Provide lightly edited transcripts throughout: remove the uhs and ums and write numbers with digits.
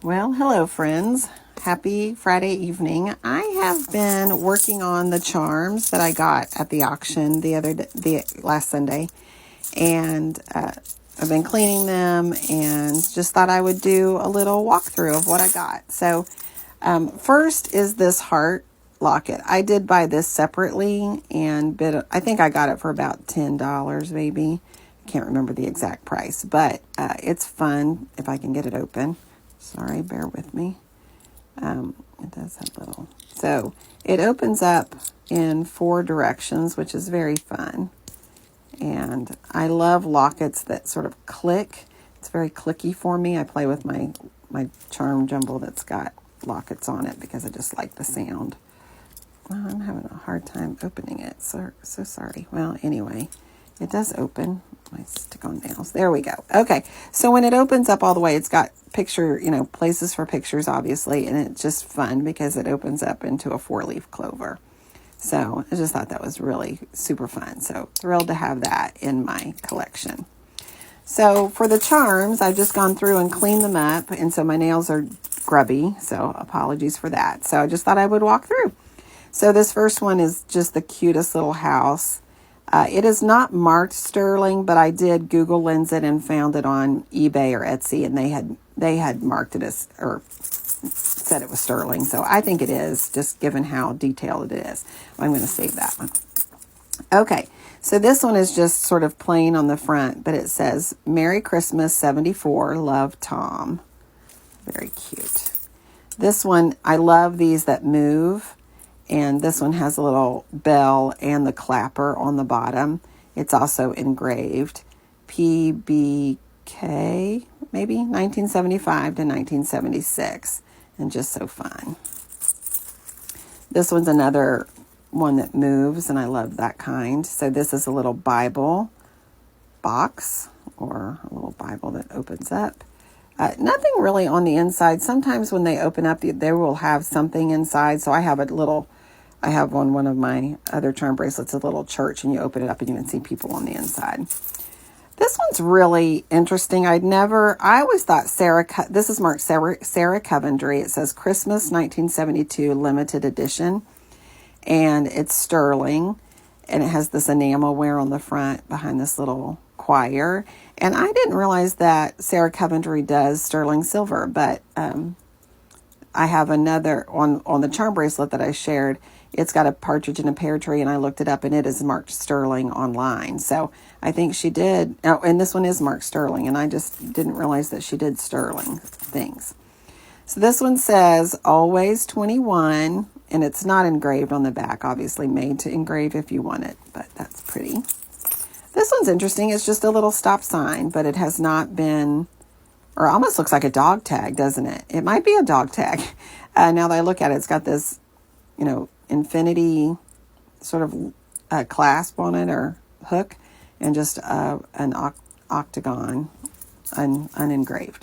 Well, hello friends. Happy Friday evening. I have been working on the charms that I got at the auction the last Sunday, and I've been cleaning them and just thought I would do a little walkthrough of what I got. So first is this heart locket. I did buy this separately and I think I got it for about $10 maybe. I can't remember the exact price, but it's fun if I can get it open. Sorry, bear with me. It does have little. So it opens up in 4 directions, which is very fun. And I love lockets that sort of click. It's very clicky for me. I play with my charm jumble that's got lockets on it because I just like the sound. Well, I'm having a hard time opening it. So sorry. Well, anyway, it does open. My stick-on nails. There we go. Okay, so when it opens up all the way, it's got places for pictures, obviously, and it's just fun because it opens up into a 4-leaf clover. So I just thought that was really super fun. So thrilled to have that in my collection. So for the charms, I've just gone through and cleaned them up, and so my nails are grubby, so apologies for that. So I just thought I would walk through. So this first one is just the cutest little house. It is not marked sterling, but I did Google Lens it and found it on eBay or Etsy, and they had marked it as, or said it was sterling. So I think it is, just given how detailed it is. I'm going to save that one. Okay, so this one is just sort of plain on the front, but it says, Merry Christmas 74, love Tom. Very cute. This one, I love these that move. And this one has a little bell and the clapper on the bottom. It's also engraved. PBK, maybe 1975 to 1976. And just so fun. This one's another one that moves, and I love that kind. So this is a little Bible box, or a little Bible that opens up. Nothing really on the inside. Sometimes when they open up, they will have something inside. So I have on one of my other charm bracelets, a little church, and you open it up and you can see people on the inside. This one's really interesting. I always thought this is marked Sarah Coventry. It says Christmas 1972 limited edition, and it's sterling, and it has this enamel wear on the front behind this little choir. And I didn't realize that Sarah Coventry does sterling silver, but I have another on the charm bracelet that I shared. It's got a partridge in a pear tree, and I looked it up, and it is marked sterling online. So I think she did. Oh, and this one is marked sterling, and I just didn't realize that she did sterling things. So this one says always 21, and it's not engraved on the back. Obviously made to engrave if you want it, but that's pretty. This one's interesting. It's just a little stop sign, but it has not been, or almost looks like a dog tag, doesn't it? It might be a dog tag. Now that I look at it, it's got this, infinity sort of clasp on it, or hook, and just an octagon unengraved.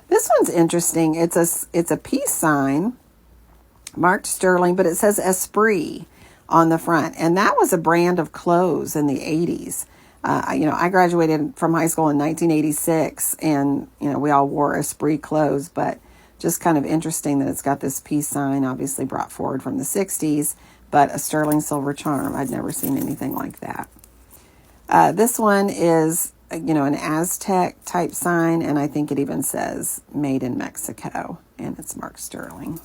This one's interesting. It's a peace sign marked sterling, but it says Esprit on the front, and that was a brand of clothes in the 80s. I graduated from high school in 1986, and we all wore Esprit clothes, but just kind of interesting that it's got this peace sign, obviously brought forward from the 60s, but a sterling silver charm. I'd never seen anything like that. This one is, an Aztec type sign, and I think it even says made in Mexico, and it's marked sterling.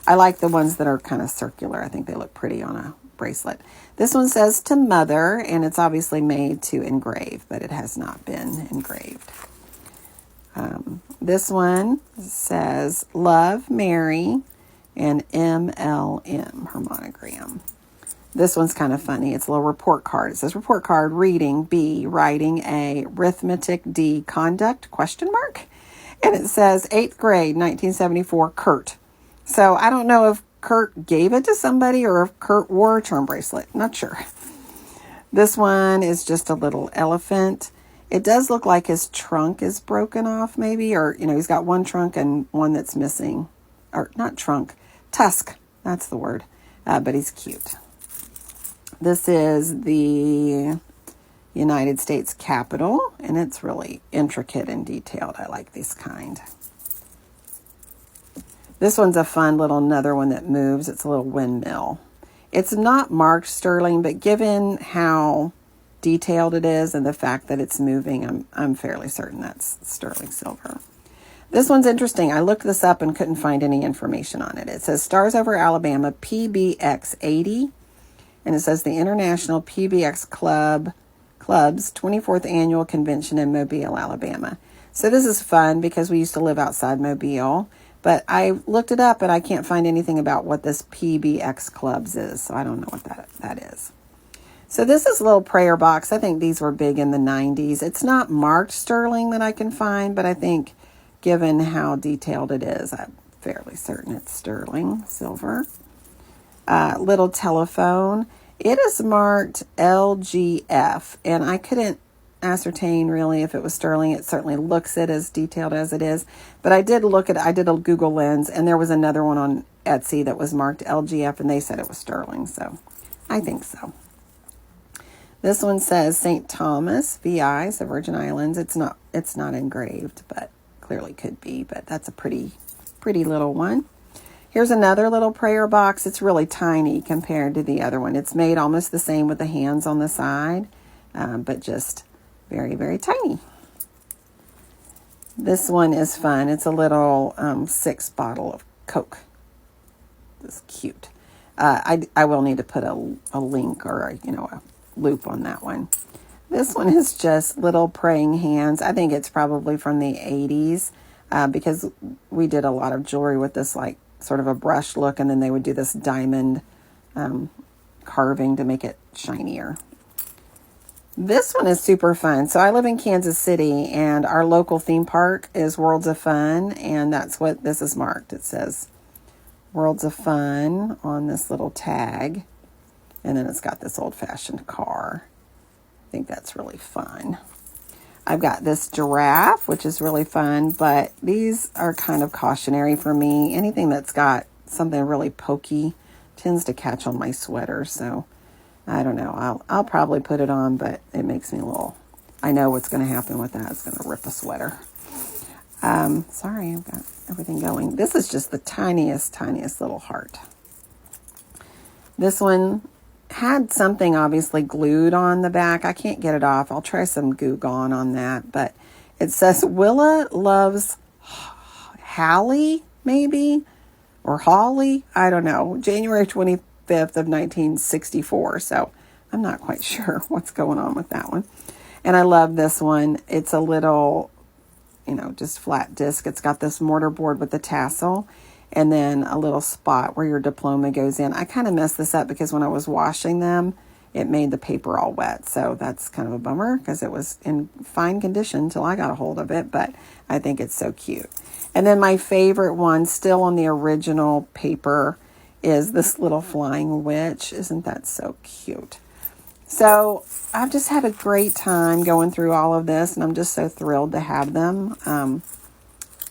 I like the ones that are kind of circular. I think they look pretty on a bracelet. This one says to mother, and it's obviously made to engrave, but it has not been engraved. This one says love Mary, and MLM, her monogram. This one's kind of funny. It's a little report card. It says report card, reading B, writing A, arithmetic D, conduct, ? And it says 8th grade, 1974, Kurt. So I don't know if Kurt gave it to somebody or if Kurt wore a charm bracelet. Not sure. This one is just a little elephant. It does look like his trunk is broken off maybe, or, he's got one trunk and one that's missing. Or not trunk, tusk. That's the word. But he's cute. This is the United States Capitol, and it's really intricate and detailed. I like this kind. This one's a fun little another one that moves. It's a little windmill. It's not marked sterling, but given how detailed it is and the fact that it's moving, I'm fairly certain that's sterling silver. This one's interesting. I looked this up and couldn't find any information on it. It says Stars Over Alabama PBX 80, and it says the International PBX Club's 24th Annual Convention in Mobile, Alabama. So this is fun because we used to live outside Mobile, but I looked it up and I can't find anything about what this PBX Clubs is, so I don't know what that is. So this is a little prayer box. I think these were big in the 90s. It's not marked sterling that I can find, but I think given how detailed it is, I'm fairly certain it's sterling silver. Little telephone. It is marked LGF, and I couldn't ascertain really if it was sterling. It certainly looks it as detailed as it is, but I did a Google Lens, and there was another one on Etsy that was marked LGF, and they said it was sterling, so I think so. This one says St. Thomas, VI, so Virgin Islands. It's not engraved, but clearly could be, but that's a pretty little one. Here's another little prayer box. It's really tiny compared to the other one. It's made almost the same with the hands on the side, but just very, very tiny. This one is fun. It's a little 6 bottle of Coke. It's cute. I will need to put a link or a loop on that one. This one is just little praying hands. I think it's probably from the 80s because we did a lot of jewelry with this like sort of a brush look, and then they would do this diamond carving to make it shinier. This one is super fun. So I live in Kansas City, and our local theme park is Worlds of Fun, and that's what this is marked. It says Worlds of Fun on this little tag, and then it's got this old-fashioned car. I think that's really fun. I've got this giraffe, which is really fun, but these are kind of cautionary for me. Anything that's got something really pokey tends to catch on my sweater, so I don't know. I'll probably put it on, but it makes me a little... I know what's going to happen with that. It's going to rip a sweater. Sorry, I've got everything going. This is just the tiniest little heart. This one had something obviously glued on the back. I can't get it off. I'll try some Goo Gone on that, but it says Willa loves Hallie, maybe, or Holly. I don't know. January 25th of 1964. So I'm not quite sure what's going on with that one. And I love this one. It's a little, just flat disc. It's got this mortar board with the tassel, and then a little spot where your diploma goes in. I kind of messed this up because when I was washing them, it made the paper all wet. So that's kind of a bummer because it was in fine condition till I got a hold of it, but I think it's so cute. And then my favorite one, still on the original paper, is this little flying witch. Isn't that so cute? So I've just had a great time going through all of this, and I'm just so thrilled to have them.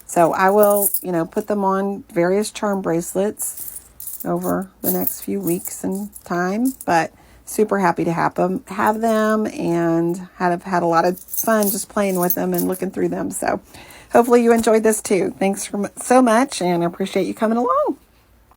So I will, put them on various charm bracelets over the next few weeks and time, but super happy to have them and have had a lot of fun just playing with them and looking through them. So hopefully you enjoyed this too. Thanks so much, and I appreciate you coming along.